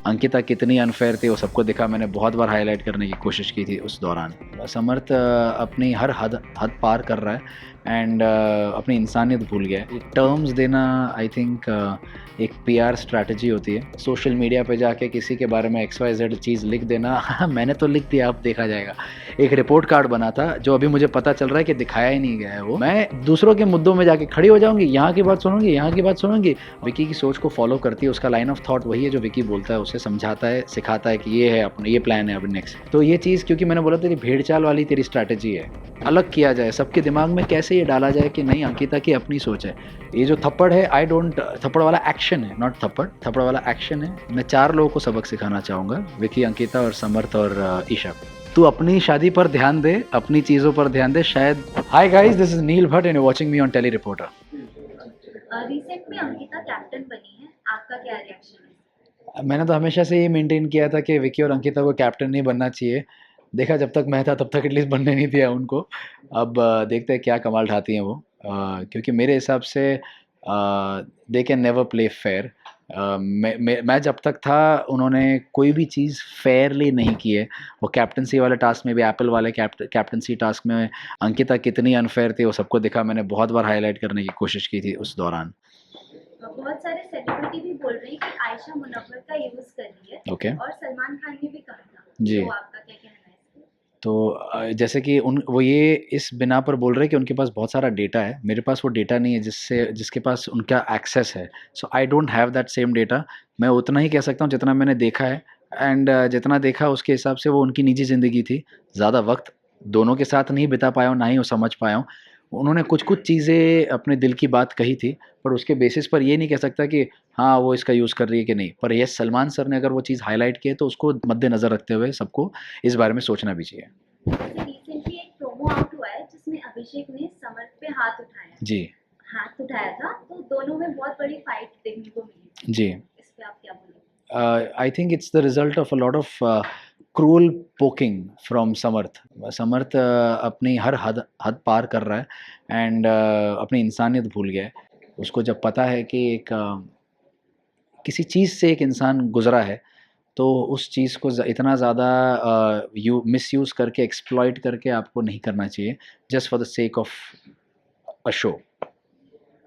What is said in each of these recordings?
अंकिता कितनी अनफेयर थी वो सबको दिखा। मैंने बहुत बार हाईलाइट करने की कोशिश की थी उस दौरान। समर्थ अपनी हर हद हद पार कर रहा है एंड अपनी इंसानियत भूल गया है। टर्म्स देना आई थिंक एक पीआर स्ट्रैटेजी होती है। सोशल मीडिया पे जाके किसी के बारे में XYZ चीज़ लिख देना मैंने तो लिख दिया, अब देखा जाएगा। एक रिपोर्ट कार्ड बना था जो अभी मुझे पता चल रहा है कि दिखाया ही नहीं गया है। वो मैं दूसरों के मुद्दों में जाके खड़ी हो जाऊंगी, यहाँ की बात सुनूंगी, यहाँ की बात सुनूंगी। विकी की सोच को फॉलो करती है, उसका लाइन ऑफ थॉट वही है जो विकी बोलता है, उसे समझाता है, सिखाता है कि ये है अपना, ये प्लान है अब नेक्स्ट। तो ये चीज़ क्योंकि मैंने बोला तेरी भेड़ चाल वाली तेरी स्ट्रैटेजी है, अलग किया जाए सबके दिमाग में, कैसे ये डाला जाए कि नहीं अंकिता की अपनी सोच है। ये जो थप्पड़ है, आई डोंट, थप्पड़ वाला एक्शन है, नॉट थप्पड़, थप्पड़ वाला एक्शन है। मैं 4 लोगों को सबक सिखाना चाहूँगा, विकी, अंकिता और समर्थ और ईशा। तू अपनी शादी पर ध्यान दे, अपनी चीज़ों पर ध्यान दे शायद। Hi guys, this is Neel Bhatt and watching me on telly reporter. Recent में अंकिता कैप्टन बनी है, आपका क्या रिएक्शन है? मैंने तो हमेशा से ये मेंटेन किया था कि विकी और अंकिता को कैप्टन नहीं बनना चाहिए। देखा जब तक मैं था तब तक एटलीस्ट बनने नहीं दिया उनको। अब देखते हैं क्या कमाल ढाती हैं वो। क्योंकि मेरे हिसाब से they can never play fair. मैं जब तक था उन्होंने कोई भी चीज़ फेयरली नहीं की है। वो कैप्टनसी वाले टास्क में भी, एप्पल वाले कैप्टनसी टास्क में अंकिता कितनी अनफेयर थी वो सबको दिखा। मैंने बहुत बार हाईलाइट करने की कोशिश की थी उस दौरान। बहुत सारे सेलिब्रिटी भी बोल रहे हैं कि आयशा मुनव्वर का यूज कर रही है। ओके। और सलमान खान ने भी कहा था। जी। तो आपका क्या कहना है इस पे? तो जैसे कि उन वो ये इस बिना पर बोल रहे हैं कि उनके पास बहुत सारा डेटा है। मेरे पास वो डेटा नहीं है जिसके पास उनका एक्सेस है। So I don't have that same data. मैं उतना ही कह सकता हूँ जितना मैंने देखा है एंड जितना देखा उसके हिसाब से वो उनकी निजी ज़िंदगी थी। ज़्यादा वक़्त दोनों के साथ नहीं बिता पाया हूँ, ना ही वो समझ पाया हूँ। उन्होंने कुछ-कुछ चीज़ें अपने दिल की बात कही थी, पर उसके बेसिस पर ये नहीं कह सकता कि हाँ, वो इसका यूज़ कर रही है कि नहीं। पर येस, सलमान सर ने अगर वो चीज़ हाइलाइट की है तो उसको मद्देनज़र रखते हुए सबको इस बारे में सोचना भी चाहिए। जैसे रिसेंटली एक प्रोमो आउट हुआ है जिसमें अभिषेक ने समर्थ पे जी। हाथ उठाया था, तो दोनों में बहुत बड़ी फाइट देखने को मिली थी। जी। इस पे आप क्या बोलेंगे? I think it's the result of a lot of cruel poking from Samarth. Samarth अपनी हर हद हद पार कर रहा है एंड अपनी इंसानियत भूल गया है। उसको जब पता है कि एक किसी चीज़ से एक इंसान गुज़रा है, तो उस चीज़ को इतना ज़्यादा यू मिसयूज़ करके, एक्सप्लॉइट करके आपको नहीं करना चाहिए, just for the sake of a show.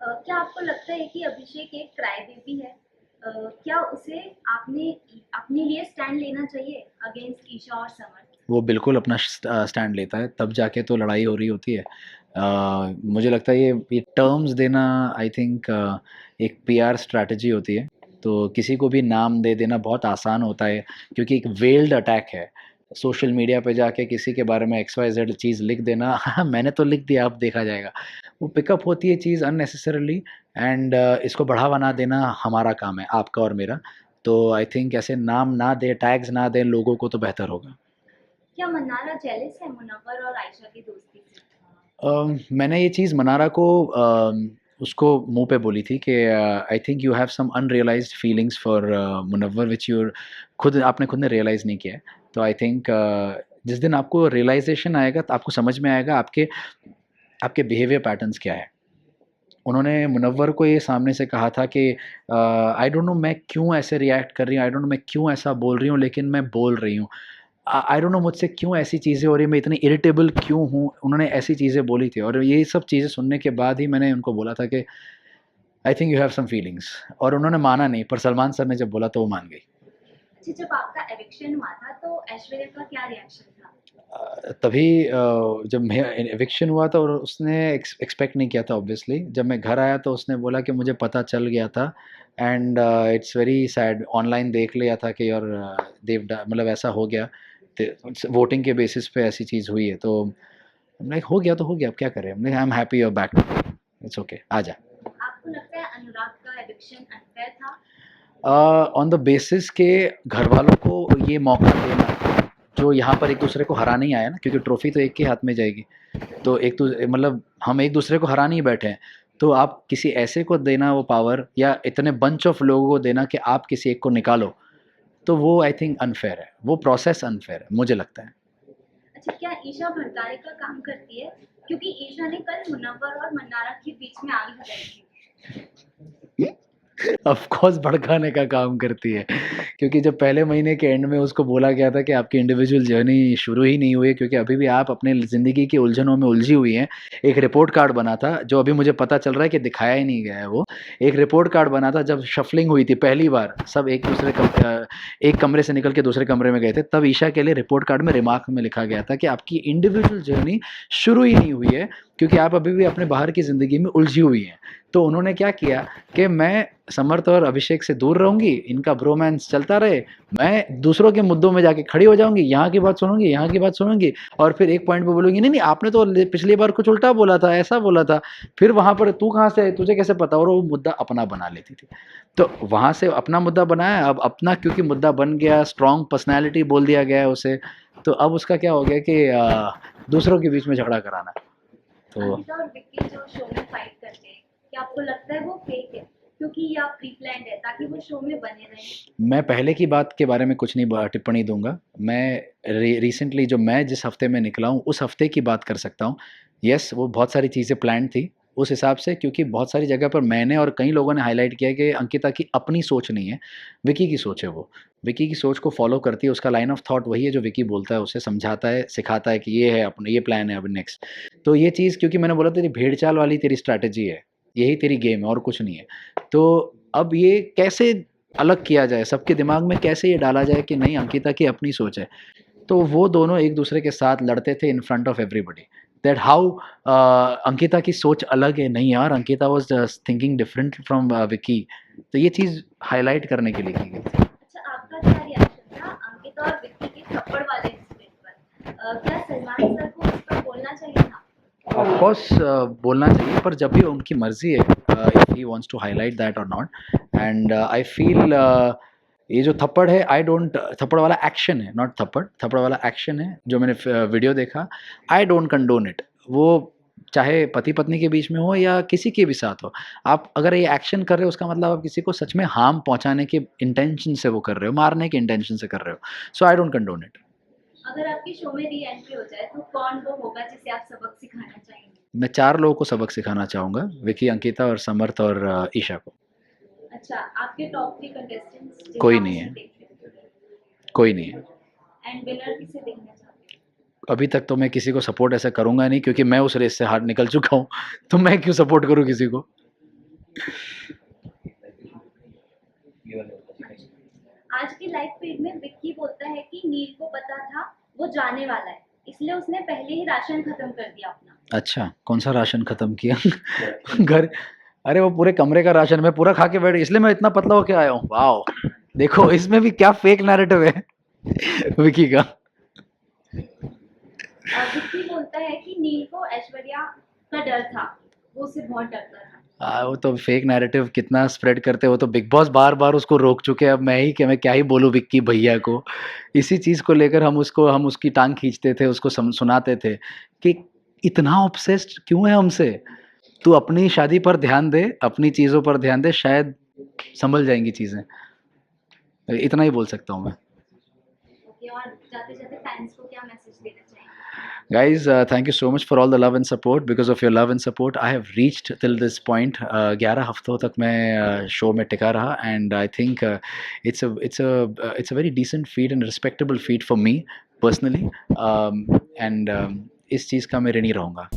क्या आपको लगता है कि अभिषेक एक क्राई बेबी है? क्या उसे आपने अपने लिए स्टैंड लेना चाहिए अगेंस्ट ईशा और समर्थ? वो बिल्कुल अपना स्टैंड लेता है, तब जाके तो लड़ाई हो रही होती है। मुझे लगता है ये टर्म्स देना आई थिंक एक पीआर स्ट्रैटेजी होती है। तो किसी को भी नाम दे देना बहुत आसान होता है क्योंकि एक वेल्ड अटैक है। सोशल मीडिया पे जाके किसी के बारे में XYZ चीज़ लिख देना मैंने तो लिख दिया, अब देखा जाएगा। वो पिकअप होती है चीज़ अननेसेसरीली एंड इसको बढ़ावा ना देना हमारा काम है, आपका और मेरा। तो आई थिंक ऐसे नाम ना दें, टैग्स ना दें लोगों को तो बेहतर होगा। क्या मन्नारा जेलस है मुनव्वर और आयशा की दोस्ती से? मैंने ये चीज़ मनारा को उसको मुँह पे बोली थी कि I think you have some unrealised feelings for Munawar which आपने खुद ने रियलाइज़ नहीं किया है। तो आई थिंक जिस दिन आपको रियलाइज़ेशन आएगा तो आपको समझ में आएगा आपके आपके बिहेवियर पैटर्न्स क्या है। उन्होंने मुनव्वर को ये सामने से कहा था कि आई डोंट नो मैं क्यों ऐसे रिएक्ट कर रही हूँ, आई डोंट नो मैं क्यों ऐसा बोल रही हूँ, लेकिन मैं बोल रही हूँ। आई डोंट नो मुझसे क्यों ऐसी चीज़ें हो रही हैं, मैं इतनी इरिटेबल क्यों हूँ? उन्होंने ऐसी चीज़ें बोली थी और ये सब चीज़ें सुनने के बाद ही मैंने उनको बोला था कि I think you have some feelings. और उन्होंने माना नहीं, पर सलमान सर ने जब बोला तो वो मान गई। अच्छा, जब आपका एविक्शन हुआ था तो ऐश्वर्या का क्या रिएक्शन था? तभी जब मैं एविक्शन हुआ था और उसने एक्सपेक्ट नहीं किया था ऑब्वियसली। जब मैं घर आया तो उसने बोला कि मुझे पता चल गया था and it's very sad. Online देख लिया था कि और देव मतलब ऐसा हो गया, वोटिंग के बेसिस पे ऐसी चीज़ हुई है। तो लाइक हो गया तो हो गया, अब क्या करें। I am happy you are back, it's okay, आ जा। आपको लगता है अनुराग का एविक्शन अनफेयर था? ऑन द बेसिस के घर वालों को ये मौका देना, जो यहाँ पर एक दूसरे को हराने ही आया ना, क्योंकि ट्रॉफी तो एक के हाथ में जाएगी। तो एक तो मतलब हम एक दूसरे को हराने ही बैठे हैं। तो आप किसी ऐसे को देना वो पावर, या इतने बंच ऑफ लोगों को देना कि आप किसी एक को निकालो, तो वो आई थिंक अनफेयर है। वो प्रोसेस अनफेयर है मुझे लगता है। अच्छा, क्या ईशा भड़काने का काम करती है? क्योंकि ईशा ने कल मुनव्वर और मन्नारा के बीच में आग लगाई थी। ऑफ कोर्स भड़काने का काम करती है, क्योंकि जब पहले महीने के एंड में उसको बोला गया था कि आपकी इंडिविजुअल जर्नी शुरू ही नहीं हुई है, क्योंकि अभी भी आप अपने ज़िंदगी की उलझनों में उलझी हुई हैं। एक रिपोर्ट कार्ड बना था, जो अभी मुझे पता चल रहा है कि दिखाया ही नहीं गया है वो। एक रिपोर्ट कार्ड बना था जब शफलिंग हुई थी पहली बार, सब एक कमरे से निकल के दूसरे कमरे में गए थे, तब ईशा के लिए रिपोर्ट कार्ड में रिमार्क में लिखा गया था कि आपकी इंडिविजुअल जर्नी शुरू ही नहीं हुई है, क्योंकि आप अभी भी अपने बाहर की ज़िंदगी में उलझी हुई हैं। तो उन्होंने क्या किया कि मैं समर्थ और अभिषेक से दूर रहूँगी, इनका ब्रोमांस चलता रहे, मैं दूसरों के मुद्दों में जाके खड़ी हो जाऊँगी, यहाँ की बात सुनूँगी, यहाँ की बात सुनूँगी, और फिर एक पॉइंट पे बोलूँगी, नहीं, नहीं, आपने तो पिछली बार कुछ उल्टा बोला था, ऐसा बोला था। फिर वहाँ पर तू कहाँ से है, तुझे कैसे पता? और वो मुद्दा अपना बना लेती थी। तो वहाँ से अपना मुद्दा बनाया, अब अपना क्योंकि मुद्दा बन गया, स्ट्रॉन्ग पर्सनैलिटी बोल दिया गया है उसे, तो अब उसका क्या हो गया कि दूसरों के बीच में झगड़ा कराना। तो अंकिता और विक्की जो शो में फाइट करते हैं, क्या आपको लगता है वो फेक है, क्योंकि ये आप प्री प्लान्ड है ताकि वो शो में बने रहें? मैं पहले की बात के बारे में कुछ नहीं टिप्पणी दूंगा। मैं रिसेंटली जो मैं जिस हफ्ते में निकला हूँ उस हफ्ते की बात कर सकता हूँ। यस, वो बहुत सारी चीज़ें प्लान थी उस हिसाब से, क्योंकि बहुत सारी जगह पर मैंने और कई लोगों ने हाईलाइट किया कि अंकिता की अपनी सोच नहीं है, विकी की सोच है वो। विकी की सोच को फॉलो करती है, उसका लाइन ऑफ थॉट वही है जो विकी बोलता है, उसे समझाता है, सिखाता है कि ये है अपना, ये प्लान है अब नेक्स्ट। तो ये चीज़, क्योंकि मैंने बोला तेरी भेड़ चाल वाली तेरी स्ट्रैटेजी है, यही तेरी गेम है और कुछ नहीं है। तो अब ये कैसे अलग किया जाए, सबके दिमाग में कैसे ये डाला जाए कि नहीं, अंकिता की अपनी सोच है। तो वो दोनों एक दूसरे के साथ लड़ते थे in front of everybody, that how Ankita की सोच अलग है, नहीं यार, Ankita was thinking different from Vicky. तो ये चीज़ हाईलाइट करने के लिए की गई थी। अच्छा, आपका क्या रिएक्शन था अंकिता और विक्की के थप्पड़ वाले इंसिडेंट पर? क्या सलमान सर को उस पर बोलना चाहिए था? ऑफ कोर्स बोलना चाहिए, पर जब भी उनकी मर्ज़ी है, if he wants to highlight that और नॉट। एंड आई फील ये जो थप्पड़ है, आई डोंट, थप्पड़ वाला एक्शन है, नॉट थप्पड़, थप्पड़ वाला एक्शन है जो मैंने वीडियो देखा, आई डोंट कंडोन इट। वो चाहे पति पत्नी के बीच में हो या किसी के भी साथ हो, आप अगर ये एक्शन कर रहे हो, उसका मतलब आप किसी को सच में हार्म पहुंचाने के इंटेंशन से वो कर रहे हो, मारने के इंटेंशन से कर रहे हो। सो आई डोंट कंडोन इट। अगर आपके शो में री एंट्री हो जाए तो कौन वो होगा जिसे आप सबक सिखाना चाहेंगे? मैं 4 लोगों को सबक सिखाना चाहूँगा, विकी, अंकिता और समर्थ और ईशा को। अच्छा, आपके टॉप 3 कंटेस्टेंट्स जिन्हें कोई आप नहीं इसमें है, देख रहे हो, कोई नहीं है। एंड विनर किसे देखना चाहते अभी तक तो मैं किसी को सपोर्ट ऐसा करूँगा नहीं, क्योंकि मैं उस रेस से हार निकल चुका हूँ, तो मैं क्यों सपोर्ट करूँ किसी को? हो? आज की लाइव फीड में विक्की बोलता है कि नील को पता था वो जाने वाला है, इसलिए उसने पहले ही राशन खत्म कर दिया अपना। अच्छा, कौन-सा राशन खत्म किया? घर, अरे वो पूरे कमरे का राशन मैं पूरा खा के बैठ, इसलिए मैं इतना पतला होके आया हूँ। वॉव! देखो इसमें भी क्या फेक नैरेटिव है विकी का। विक्की बोलता है कि नील को ऐश्वर्या का डर था, वो उससे बहुत डरता था। वो तो फेक नैरेटिव कितना स्प्रेड करते हो, तो बिग बॉस बार-बार उसको रोक चुके हैं, अब मैं क्या ही बोलूँ विक्की भैया को। इसी चीज़ को लेकर हम उसकी टाँग खींचते थे, उसको सुनाते थे कि इतना ऑब्सेस्ड क्यों है हमसे? तू अपनी शादी पर ध्यान दे, अपनी चीज़ों पर ध्यान दे, शायद सँभल जाएँगी चीज़ें। इतना ही बोल सकता हूँ मैं। ओके, और जाते-जाते फैंस को क्या मैसेज देना चाहेंगे? Guys, thank you so much for all the love and support. Because of your love and support, I have reached till this point. 11 हफ्तों तक मैं शो में टिका रहा, and I think it's a very decent feat and respectable feat for me personally. And इस चीज़ का मैं ऋणी रहूँगा।